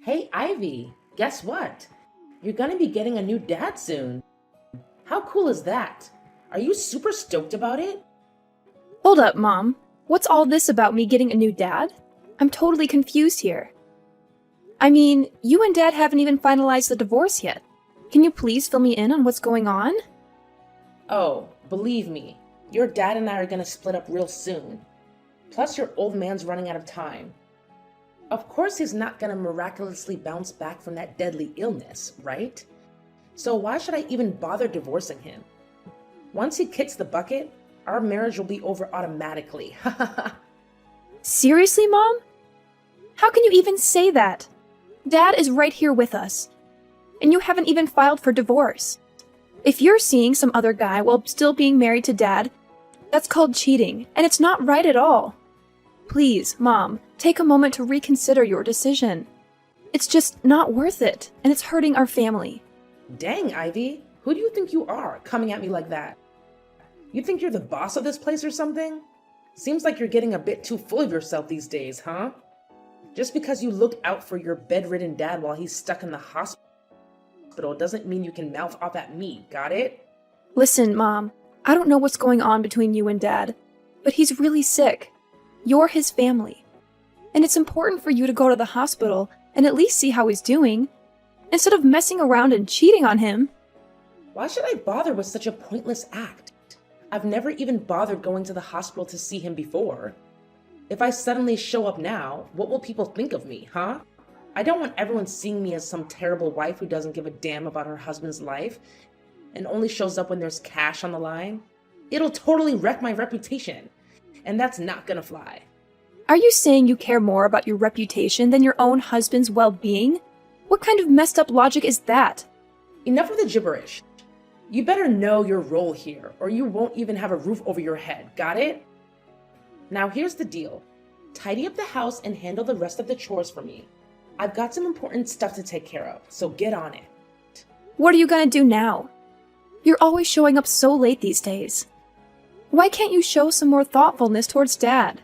Hey, Ivy, guess what? You're gonna be getting a new dad soon. How cool is that? Are you super stoked about it? Hold up, Mom. What's all this about me getting a new dad? I'm totally confused here. I mean, you and Dad haven't even finalized the divorce yet. Can you please fill me in on what's going on? Oh, believe me, your dad and I are gonna split up real soon. Plus, your old man's running out of time. Of course, he's not gonna miraculously bounce back from that deadly illness, right? So, why should I even bother divorcing him? Once he kicks the bucket, our marriage will be over automatically. Seriously, Mom? How can you even say that? Dad is right here with us. And you haven't even filed for divorce. If you're seeing some other guy while still being married to Dad, that's called cheating, and it's not right at all. Please, Mom, take a moment to reconsider your decision. It's just not worth it, and it's hurting our family. Dang, Ivy, who do you think you are, coming at me like that? You think you're the boss of this place or something? Seems like you're getting a bit too full of yourself these days, huh? Just because you look out for your bedridden dad while he's stuck in the hospital doesn't mean you can mouth off at me, got it? Listen, Mom, I don't know what's going on between you and Dad, but he's really sick. You're his family. And it's important for you to go to the hospital and at least see how he's doing, instead of messing around and cheating on him. Why should I bother with such a pointless act? I've never even bothered going to the hospital to see him before. If I suddenly show up now, what will people think of me, huh? I don't want everyone seeing me as some terrible wife who doesn't give a damn about her husband's life and only shows up when there's cash on the line. It'll totally wreck my reputation, and that's not gonna fly. Are you saying you care more about your reputation than your own husband's well-being? What kind of messed up logic is that? Enough of the gibberish. You better know your role here, or you won't even have a roof over your head, got it? Now here's the deal. Tidy up the house and handle the rest of the chores for me. I've got some important stuff to take care of, so get on it. What are you gonna do now? You're always showing up so late these days. Why can't you show some more thoughtfulness towards Dad?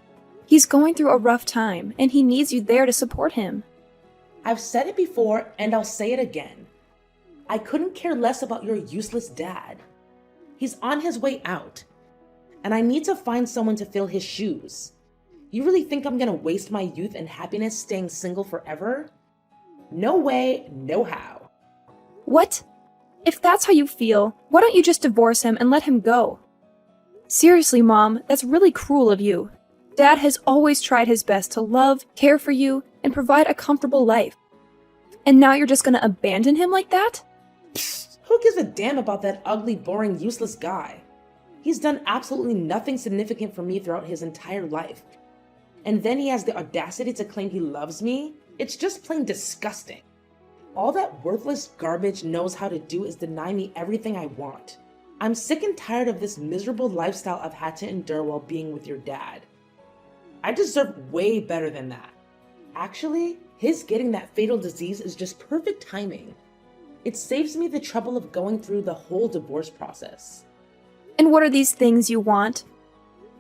He's going through a rough time, and he needs you there to support him. I've said it before, and I'll say it again. I couldn't care less about your useless dad. He's on his way out, and I need to find someone to fill his shoes. You really think I'm gonna waste my youth and happiness staying single forever? No way, no how. What? If that's how you feel, why don't you just divorce him and let him go? Seriously, Mom, that's really cruel of you. Dad has always tried his best to love, care for you, and provide a comfortable life. And now you're just gonna abandon him like that? Psst, who gives a damn about that ugly, boring, useless guy? He's done absolutely nothing significant for me throughout his entire life. And then he has the audacity to claim he loves me? It's just plain disgusting. All that worthless garbage knows how to do is deny me everything I want. I'm sick and tired of this miserable lifestyle I've had to endure while being with your dad. I deserve way better than that. Actually, his getting that fatal disease is just perfect timing. It saves me the trouble of going through the whole divorce process. And what are these things you want?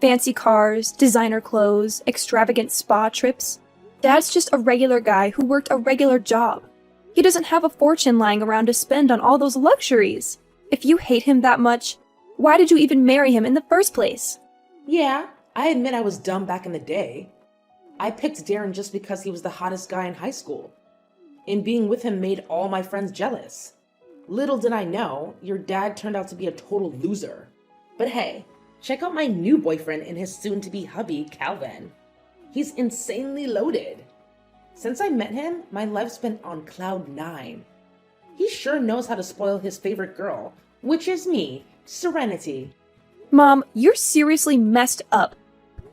Fancy cars, designer clothes, extravagant spa trips? Dad's just a regular guy who worked a regular job. He doesn't have a fortune lying around to spend on all those luxuries. If you hate him that much, why did you even marry him in the first place? Yeah, I admit I was dumb back in the day. I picked Darren just because he was the hottest guy in high school. And being with him made all my friends jealous. Little did I know, your dad turned out to be a total loser. But hey, check out my new boyfriend and his soon-to-be hubby, Calvin. He's insanely loaded. Since I met him, my life's been on cloud 9. He sure knows how to spoil his favorite girl, which is me, Serenity. Mom, you're seriously messed up.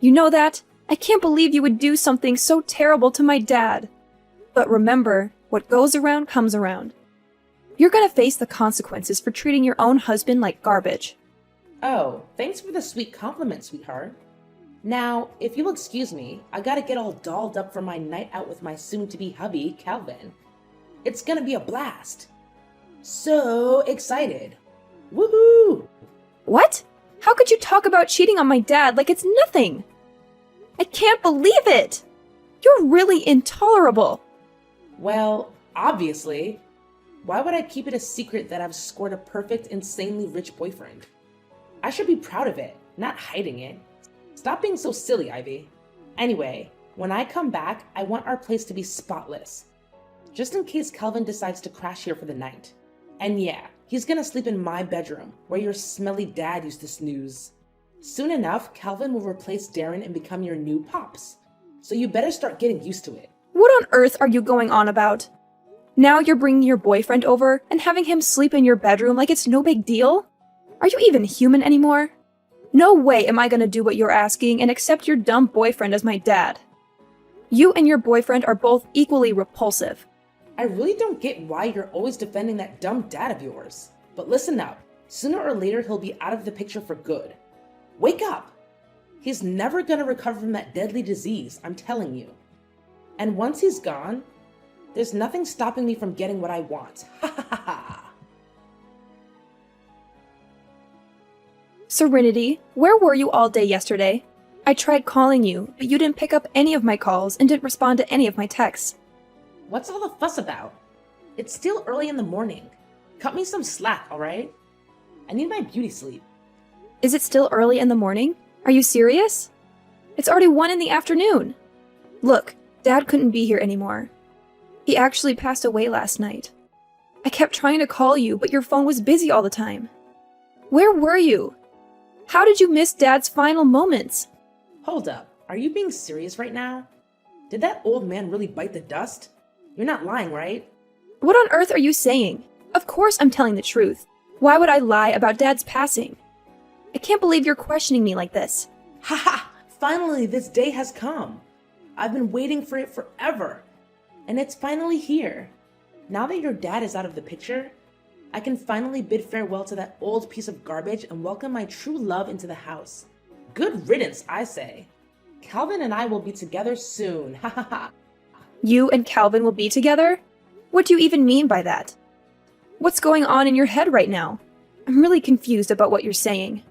You know that? I can't believe you would do something so terrible to my dad. But remember, what goes around comes around. You're gonna face the consequences for treating your own husband like garbage. Oh, thanks for the sweet compliment, sweetheart. Now, if you'll excuse me, I gotta get all dolled up for my night out with my soon-to-be hubby, Calvin. It's gonna be a blast. So excited. Woohoo! What? How could you talk about cheating on my dad like it's nothing? I can't believe it! You're really intolerable. Well, obviously. Why would I keep it a secret that I've scored a perfect, insanely rich boyfriend? I should be proud of it, not hiding it. Stop being so silly, Ivy. Anyway, when I come back, I want our place to be spotless. Just in case Calvin decides to crash here for the night. And yeah, he's gonna sleep in my bedroom, where your smelly dad used to snooze. Soon enough, Calvin will replace Darren and become your new Pops. So you better start getting used to it. What on earth are you going on about? Now you're bringing your boyfriend over and having him sleep in your bedroom like it's no big deal? Are you even human anymore? No way am I gonna do what you're asking and accept your dumb boyfriend as my dad. You and your boyfriend are both equally repulsive. I really don't get why you're always defending that dumb dad of yours. But listen up, sooner or later he'll be out of the picture for good. Wake up! He's never gonna recover from that deadly disease, I'm telling you. And once he's gone, there's nothing stopping me from getting what I want. Ha ha ha ha! Serenity, where were you all day yesterday? I tried calling you, but you didn't pick up any of my calls and didn't respond to any of my texts. What's all the fuss about? It's still early in the morning. Cut me some slack, alright? I need my beauty sleep. Is it still early in the morning? Are you serious? It's already 1 in the afternoon. Look, Dad couldn't be here anymore. He actually passed away last night. I kept trying to call you, but your phone was busy all the time. Where were you? How did you miss Dad's final moments? Hold up, are you being serious right now? Did that old man really bite the dust? You're not lying, right? What on earth are you saying? Of course I'm telling the truth. Why would I lie about Dad's passing? I can't believe you're questioning me like this. Haha! Finally, this day has come. I've been waiting for it forever. And it's finally here. Now that your dad is out of the picture, I can finally bid farewell to that old piece of garbage and welcome my true love into the house. Good riddance, I say. Calvin and I will be together soon. Ha ha ha. You and Calvin will be together? What do you even mean by that? What's going on in your head right now? I'm really confused about what you're saying.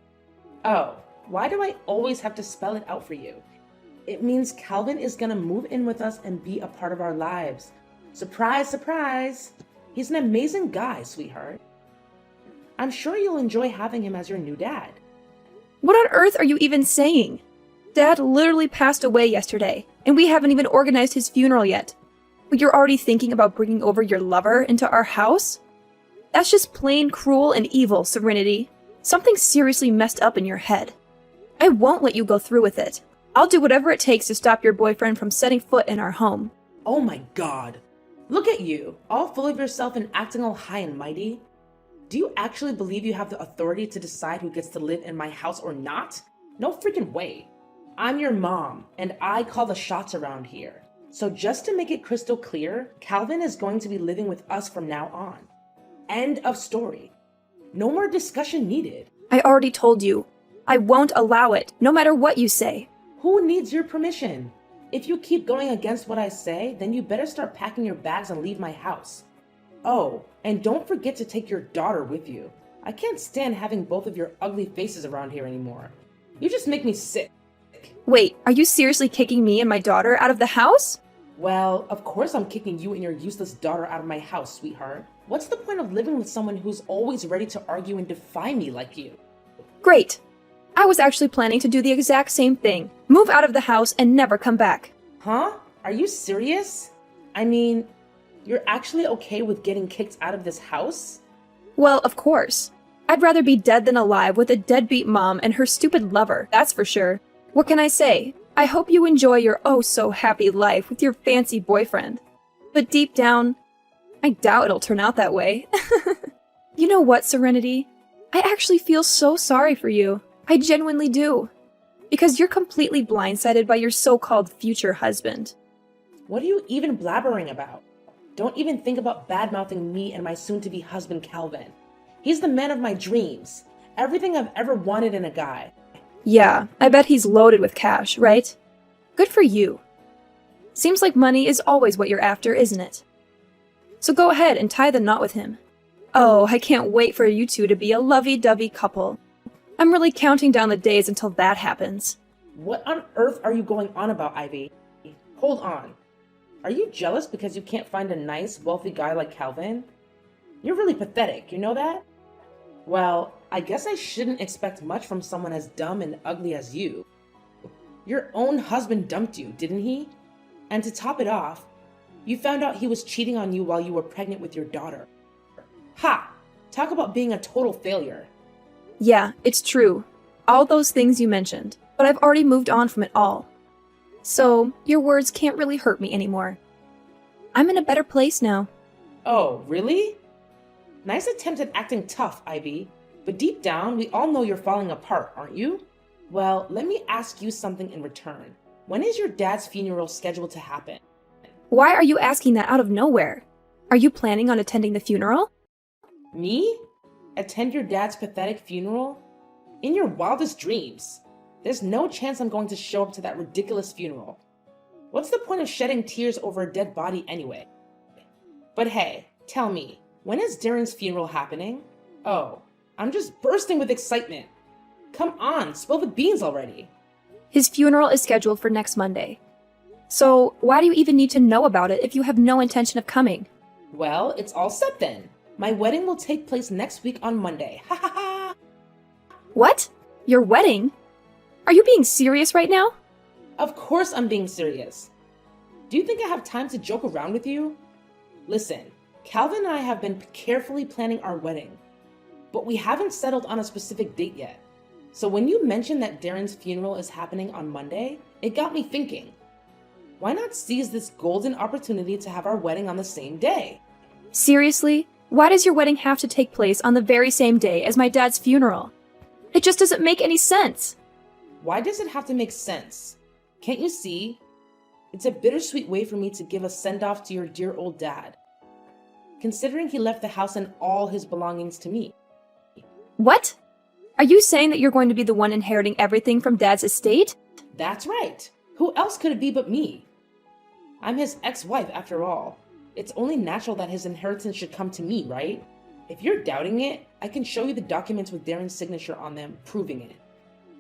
Oh, why do I always have to spell it out for you? It means Calvin is gonna move in with us and be a part of our lives. Surprise, surprise! He's an amazing guy, sweetheart. I'm sure you'll enjoy having him as your new dad. What on earth are you even saying? Dad literally passed away yesterday, and we haven't even organized his funeral yet. But you're already thinking about bringing over your lover into our house? That's just plain cruel and evil, Serenity. Something seriously messed up in your head. I won't let you go through with it. I'll do whatever it takes to stop your boyfriend from setting foot in our home. Oh my god. Look at you, all full of yourself and acting all high and mighty. Do you actually believe you have the authority to decide who gets to live in my house or not? No freaking way. I'm your mom, and I call the shots around here. So just to make it crystal clear, Calvin is going to be living with us from now on. End of story. No more discussion needed. I already told you. I won't allow it, no matter what you say. Who needs your permission? If you keep going against what I say, then you better start packing your bags and leave my house. Oh, and don't forget to take your daughter with you. I can't stand having both of your ugly faces around here anymore. You just make me sick. Wait, are you seriously kicking me and my daughter out of the house? Well, of course I'm kicking you and your useless daughter out of my house, sweetheart. What's the point of living with someone who's always ready to argue and defy me like you? Great. I was actually planning to do the exact same thing. Move out of the house and never come back. Huh? Are you serious? I mean, you're actually okay with getting kicked out of this house? Well, of course. I'd rather be dead than alive with a deadbeat mom and her stupid lover, that's for sure. What can I say? I hope you enjoy your oh-so-happy life with your fancy boyfriend. But deep down, I doubt it'll turn out that way. You know what, Serenity? I actually feel so sorry for you. I genuinely do. Because you're completely blindsided by your so-called future husband. What are you even blabbering about? Don't even think about bad-mouthing me and my soon-to-be husband, Calvin. He's the man of my dreams. Everything I've ever wanted in a guy. Yeah, I bet he's loaded with cash, right? Good for you. Seems like money is always what you're after, isn't it? So go ahead and tie the knot with him. Oh, I can't wait for you two to be a lovey-dovey couple. I'm really counting down the days until that happens. What on earth are you going on about, Ivy? Hold on. Are you jealous because you can't find a nice, wealthy guy like Calvin? You're really pathetic, you know that? Well, I guess I shouldn't expect much from someone as dumb and ugly as you. Your own husband dumped you, didn't he? And to top it off, you found out he was cheating on you while you were pregnant with your daughter. Ha! Talk about being a total failure. Yeah, it's true. All those things you mentioned, but I've already moved on from it all. So, your words can't really hurt me anymore. I'm in a better place now. Oh, really? Nice attempt at acting tough, Ivy. But deep down, we all know you're falling apart, aren't you? Well, let me ask you something in return. When is your dad's funeral scheduled to happen? Why are you asking that out of nowhere? Are you planning on attending the funeral? Me? Attend your dad's pathetic funeral? In your wildest dreams. There's no chance I'm going to show up to that ridiculous funeral. What's the point of shedding tears over a dead body anyway? But hey, tell me, when is Darren's funeral happening? Oh, I'm just bursting with excitement. Come on, spill the beans already. His funeral is scheduled for next Monday. So, why do you even need to know about it if you have no intention of coming? Well, it's all set then. My wedding will take place next week on Monday. Ha ha ha! What? Your wedding? Are you being serious right now? Of course I'm being serious. Do you think I have time to joke around with you? Listen, Calvin and I have been carefully planning our wedding, but we haven't settled on a specific date yet. So when you mentioned that Darren's funeral is happening on Monday, it got me thinking. Why not seize this golden opportunity to have our wedding on the same day? Seriously? Why does your wedding have to take place on the very same day as my dad's funeral? It just doesn't make any sense. Why does it have to make sense? Can't you see? It's a bittersweet way for me to give a send-off to your dear old dad, considering he left the house and all his belongings to me. What? Are you saying that you're going to be the one inheriting everything from Dad's estate? That's right. Who else could it be but me? I'm his ex-wife after all. It's only natural that his inheritance should come to me, right? If you're doubting it, I can show you the documents with Darren's signature on them proving it.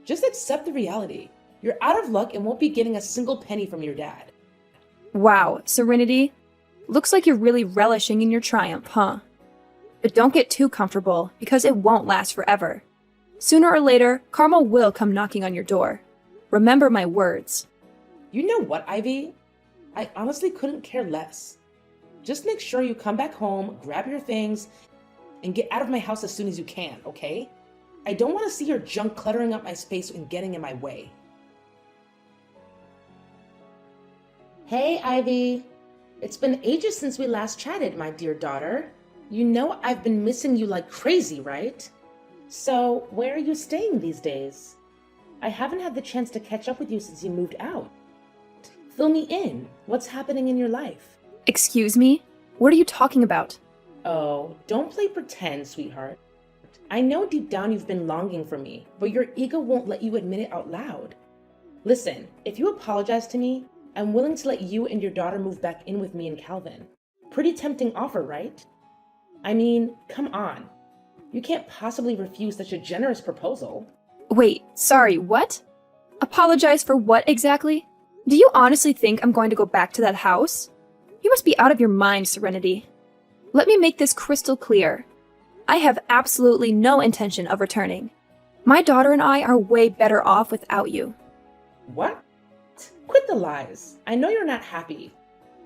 Just accept the reality. You're out of luck and won't be getting a single penny from your dad. Wow, Serenity. Looks like you're really relishing in your triumph, huh? But don't get too comfortable, because it won't last forever. Sooner or later, karma will come knocking on your door. Remember my words. You know what, Ivy? I honestly couldn't care less. Just make sure you come back home, grab your things, and get out of my house as soon as you can, okay? I don't want to see your junk cluttering up my space and getting in my way. Hey, Ivy. It's been ages since we last chatted, my dear daughter. You know I've been missing you like crazy, right? So, where are you staying these days? I haven't had the chance to catch up with you since you moved out. Fill me in. What's happening in your life? Excuse me? What are you talking about? Oh, don't play pretend, sweetheart. I know deep down you've been longing for me, but your ego won't let you admit it out loud. Listen, if you apologize to me, I'm willing to let you and your daughter move back in with me and Calvin. Pretty tempting offer, right? I mean, come on. You can't possibly refuse such a generous proposal. Wait, sorry, what? Apologize for what exactly? Do you honestly think I'm going to go back to that house? You must be out of your mind, Serenity. Let me make this crystal clear. I have absolutely no intention of returning. My daughter and I are way better off without you. What? Quit the lies. I know you're not happy.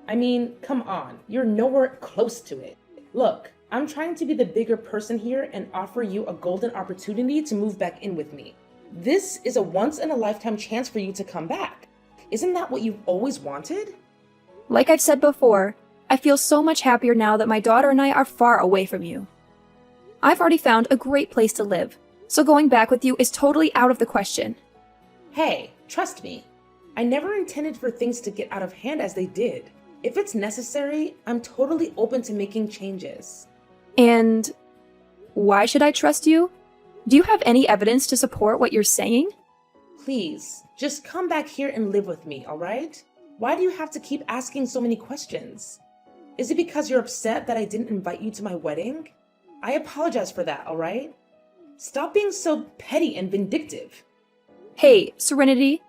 I mean, come on. You're nowhere close to it. Look, I'm trying to be the bigger person here and offer you a golden opportunity to move back in with me. This is a once-in-a-lifetime chance for you to come back. Isn't that what you've always wanted? Like I've said before, I feel so much happier now that my daughter and I are far away from you. I've already found a great place to live, so going back with you is totally out of the question. Hey, trust me. I never intended for things to get out of hand as they did. If it's necessary, I'm totally open to making changes. And why should I trust you? Do you have any evidence to support what you're saying? Please, just come back here and live with me, alright? Why do you have to keep asking so many questions? Is it because you're upset that I didn't invite you to my wedding? I apologize for that, alright? Stop being so petty and vindictive. Hey, Serenity,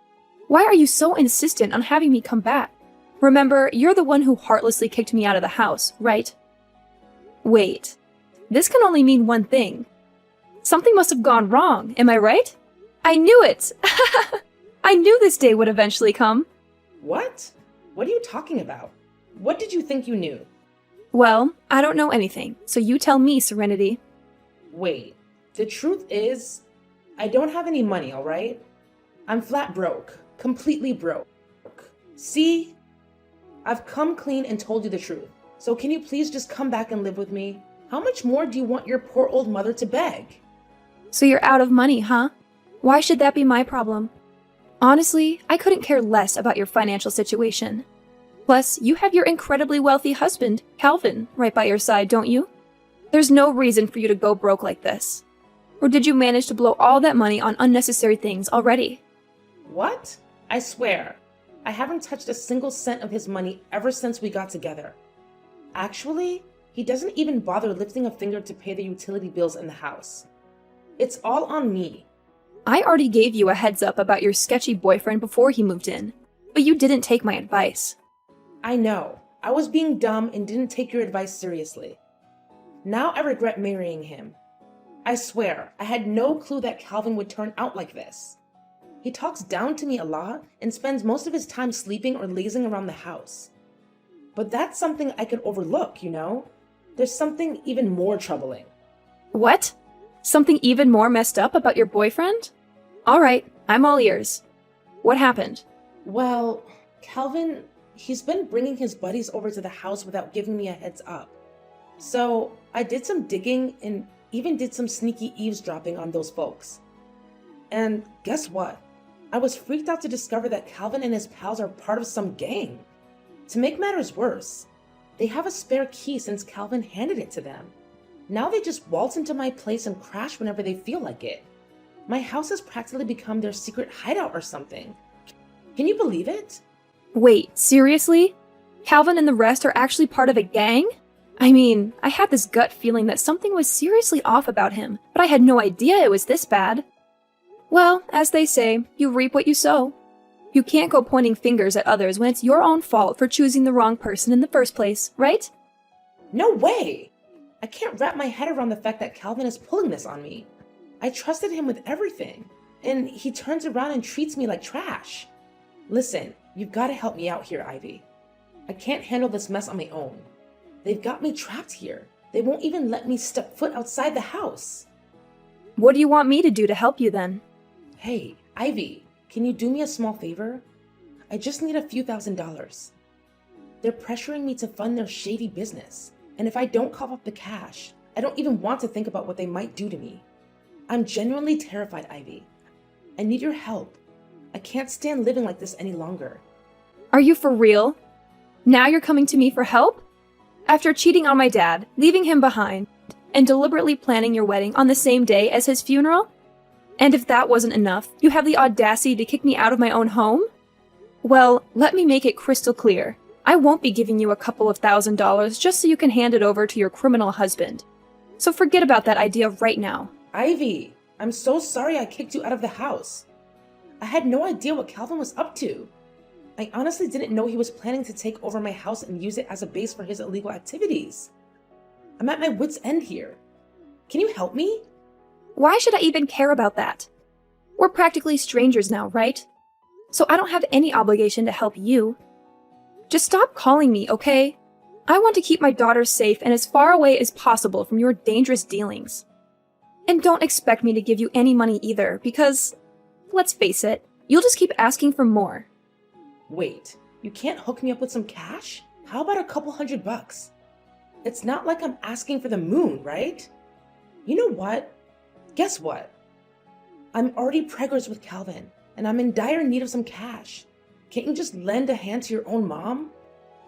why are you so insistent on having me come back? Remember, you're the one who heartlessly kicked me out of the house, right? Wait, this can only mean one thing. Something must have gone wrong, am I right? I knew it! I knew this day would eventually come. What? What are you talking about? What did you think you knew? Well, I don't know anything, so you tell me, Serenity. Wait, the truth is, I don't have any money, alright? I'm flat broke. Completely broke. See? I've come clean and told you the truth. So can you please just come back and live with me? How much more do you want your poor old mother to beg? So you're out of money, huh? Why should that be my problem? Honestly, I couldn't care less about your financial situation. Plus, you have your incredibly wealthy husband, Calvin, right by your side, don't you? There's no reason for you to go broke like this. Or did you manage to blow all that money on unnecessary things already? What? I swear, I haven't touched a single cent of his money ever since we got together. Actually, he doesn't even bother lifting a finger to pay the utility bills in the house. It's all on me. I already gave you a heads up about your sketchy boyfriend before he moved in, but you didn't take my advice. I know. I was being dumb and didn't take your advice seriously. Now I regret marrying him. I swear, I had no clue that Calvin would turn out like this. He talks down to me a lot and spends most of his time sleeping or lazing around the house. But that's something I could overlook, you know? There's something even more troubling. What? Something even more messed up about your boyfriend? All right, I'm all ears. What happened? Well, Calvin, he's been bringing his buddies over to the house without giving me a heads up. So I did some digging and even did some sneaky eavesdropping on those folks. And guess what? I was freaked out to discover that Calvin and his pals are part of some gang. To make matters worse, they have a spare key since Calvin handed it to them. Now they just waltz into my place and crash whenever they feel like it. My house has practically become their secret hideout or something. Can you believe it? Wait, seriously? Calvin and the rest are actually part of a gang? I mean, I had this gut feeling that something was seriously off about him, but I had no idea it was this bad. Well, as they say, you reap what you sow. You can't go pointing fingers at others when it's your own fault for choosing the wrong person in the first place, right? No way! I can't wrap my head around the fact that Calvin is pulling this on me. I trusted him with everything, and he turns around and treats me like trash. Listen, you've got to help me out here, Ivy. I can't handle this mess on my own. They've got me trapped here. They won't even let me step foot outside the house. What do you want me to do to help you then? Hey, Ivy, can you do me a small favor? I just need a few $1,000s. They're pressuring me to fund their shady business, and if I don't cough up the cash, I don't even want to think about what they might do to me. I'm genuinely terrified, Ivy. I need your help. I can't stand living like this any longer. Are you for real? Now you're coming to me for help? After cheating on my dad, leaving him behind, and deliberately planning your wedding on the same day as his funeral? And if that wasn't enough, you have the audacity to kick me out of my own home? Well, let me make it crystal clear. I won't be giving you a couple of $1,000 just so you can hand it over to your criminal husband. So forget about that idea right now. Ivy, I'm so sorry I kicked you out of the house. I had no idea what Calvin was up to. I honestly didn't know he was planning to take over my house and use it as a base for his illegal activities. I'm at my wit's end here. Can you help me? Why should I even care about that? We're practically strangers now, right? So I don't have any obligation to help you. Just stop calling me, okay? I want to keep my daughter safe and as far away as possible from your dangerous dealings. And don't expect me to give you any money either, because, let's face it, you'll just keep asking for more. Wait, you can't hook me up with some cash? How about a couple $100? It's not like I'm asking for the moon, right? You know what? Guess what? I'm already preggers with Calvin, and I'm in dire need of some cash. Can't you just lend a hand to your own mom?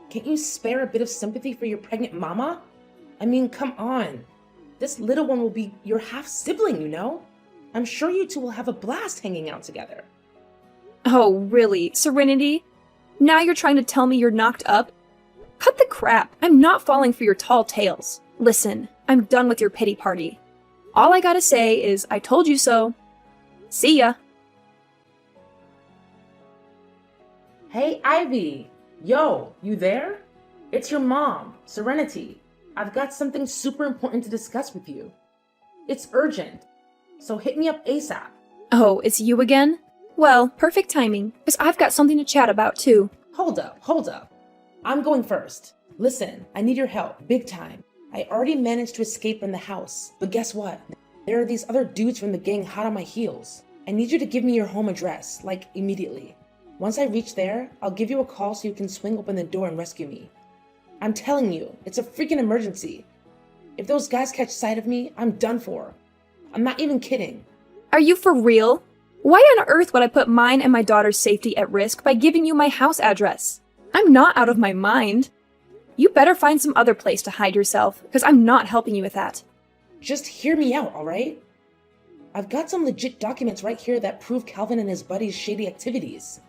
Can't you spare a bit of sympathy for your pregnant mama? I mean, come on. This little one will be your half-sibling, you know? I'm sure you two will have a blast hanging out together. Oh, really? Serenity? Now you're trying to tell me you're knocked up? Cut the crap. I'm not falling for your tall tales. Listen, I'm done with your pity party. All I gotta say is, I told you so. See ya. Hey, Ivy, Yo, you there? It's your mom, Serenity. I've got something super important to discuss with you. It's urgent, so hit me up ASAP. Oh, it's you again? Well, perfect timing, because I've got something to chat about too. Hold up. I'm going first. Listen, I need your help, big time. I already managed to escape from the house, but guess what? There are these other dudes from the gang hot on my heels. I need you to give me your home address, like immediately. Once I reach there, I'll give you a call so you can swing open the door and rescue me. I'm telling you, it's a freaking emergency. If those guys catch sight of me, I'm done for. I'm not even kidding. Are you for real? Why on earth would I put mine and my daughter's safety at risk by giving you my house address? I'm not out of my mind. You better find some other place to hide yourself, because I'm not helping you with that. Just hear me out, alright? I've got some legit documents right here that prove Calvin and his buddies' shady activities.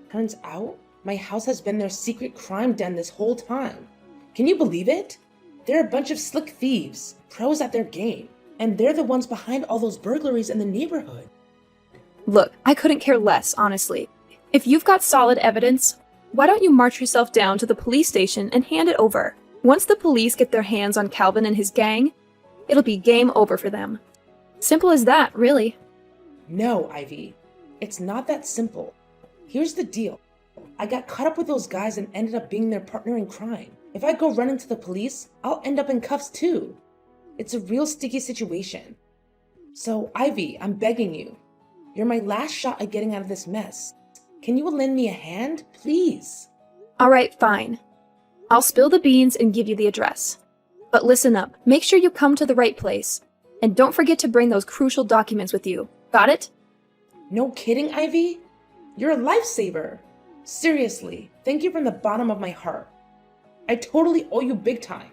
Turns out, my house has been their secret crime den this whole time. Can you believe it? They're a bunch of slick thieves, pros at their game, and they're the ones behind all those burglaries in the neighborhood. Look, I couldn't care less, honestly. If you've got solid evidence, why don't you march yourself down to the police station and hand it over? Once the police get their hands on Calvin and his gang, it'll be game over for them. Simple as that, really. No, Ivy. It's not that simple. Here's the deal. I got caught up with those guys and ended up being their partner in crime. If I go running to the police, I'll end up in cuffs too. It's a real sticky situation. So, Ivy, I'm begging you. You're my last shot at getting out of this mess. Can you lend me a hand, please? Alright, fine. I'll spill the beans and give you the address. But listen up, make sure you come to the right place. And don't forget to bring those crucial documents with you. Got it? No kidding, Ivy? You're a lifesaver. Seriously, thank you from the bottom of my heart. I totally owe you big time.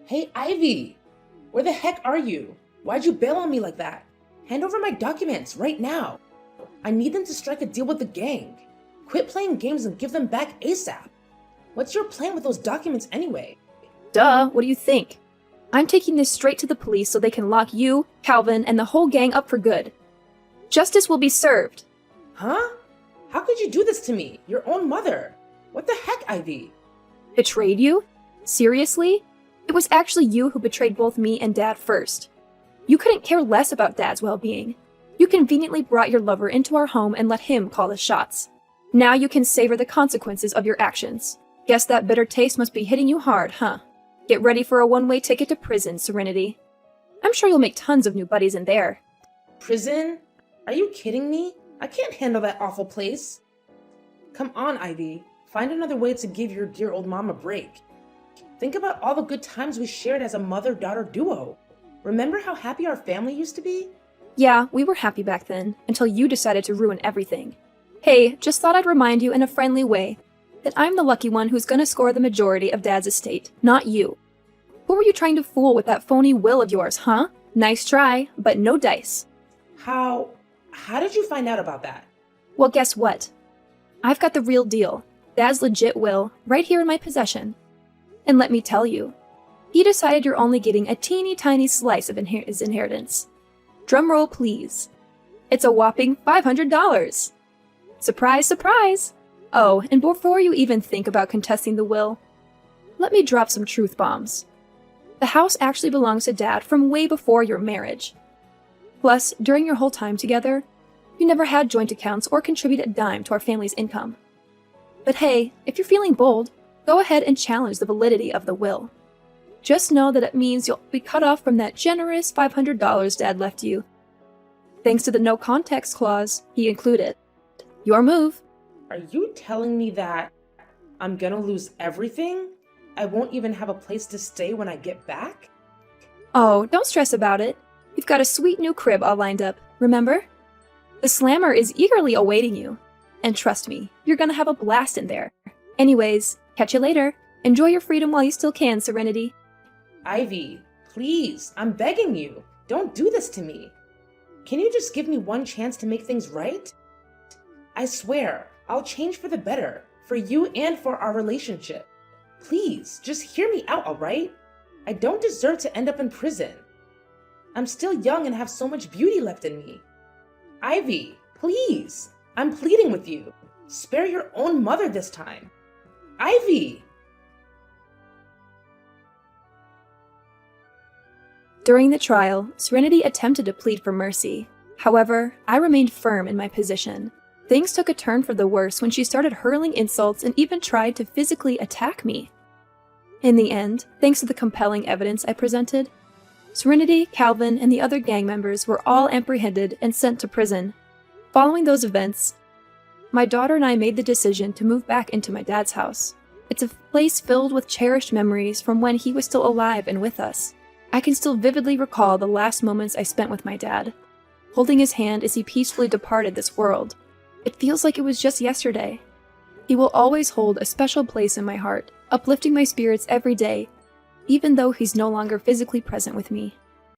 Hey, Ivy! Where the heck are you? Why'd you bail on me like that? Hand over my documents right now. I need them to strike a deal with the gang. Quit playing games and give them back ASAP. What's your plan with those documents anyway? Duh, what do you think? I'm taking this straight to the police so they can lock you, Calvin, and the whole gang up for good. Justice will be served. Huh? How could you do this to me, your own mother? What the heck, Ivy? Betrayed you? Seriously? It was actually you who betrayed both me and Dad first. You couldn't care less about Dad's well-being. You conveniently brought your lover into our home and let him call the shots. Now you can savor the consequences of your actions. Guess that bitter taste must be hitting you hard, huh? Get ready for a one-way ticket to prison, Serenity. I'm sure you'll make tons of new buddies in there. Prison? Are you kidding me? I can't handle that awful place. Come on, Ivy. Find another way to give your dear old mom a break. Think about all the good times we shared as a mother-daughter duo. Remember how happy our family used to be? Yeah, we were happy back then, until you decided to ruin everything. Hey, just thought I'd remind you in a friendly way that I'm the lucky one who's gonna score the majority of Dad's estate, not you. Who were you trying to fool with that phony will of yours, huh? Nice try, but no dice. How did you find out about that? Well, guess what? I've got the real deal, Dad's legit will, right here in my possession. And let me tell you, he decided you're only getting a teeny tiny slice of his inheritance. Drumroll, please. It's a whopping $500. Surprise, surprise! Oh, and before you even think about contesting the will, let me drop some truth bombs. The house actually belongs to Dad from way before your marriage. Plus, during your whole time together, you never had joint accounts or contributed a dime to our family's income. But hey, if you're feeling bold, go ahead and challenge the validity of the will. Just know that it means you'll be cut off from that generous $500 Dad left you. Thanks to the no context clause he included. Your move. Are you telling me that I'm gonna lose everything? I won't even have a place to stay when I get back? Oh, don't stress about it. We've got a sweet new crib all lined up, remember? The Slammer is eagerly awaiting you. And trust me, you're gonna have a blast in there. Anyways, catch you later. Enjoy your freedom while you still can, Serenity. Ivy, please, I'm begging you. Don't do this to me. Can you just give me one chance to make things right? I swear, I'll change for the better, for you and for our relationship. Please, just hear me out, alright? I don't deserve to end up in prison. I'm still young and have so much beauty left in me. Ivy, please, I'm pleading with you. Spare your own mother this time. Ivy! During the trial, Serenity attempted to plead for mercy. However, I remained firm in my position. Things took a turn for the worse when she started hurling insults and even tried to physically attack me. In the end, thanks to the compelling evidence I presented, Serenity, Calvin, and the other gang members were all apprehended and sent to prison. Following those events, my daughter and I made the decision to move back into my dad's house. It's a place filled with cherished memories from when he was still alive and with us. I can still vividly recall the last moments I spent with my dad, holding his hand as he peacefully departed this world. It feels like it was just yesterday. He will always hold a special place in my heart, uplifting my spirits every day, even though he's no longer physically present with me.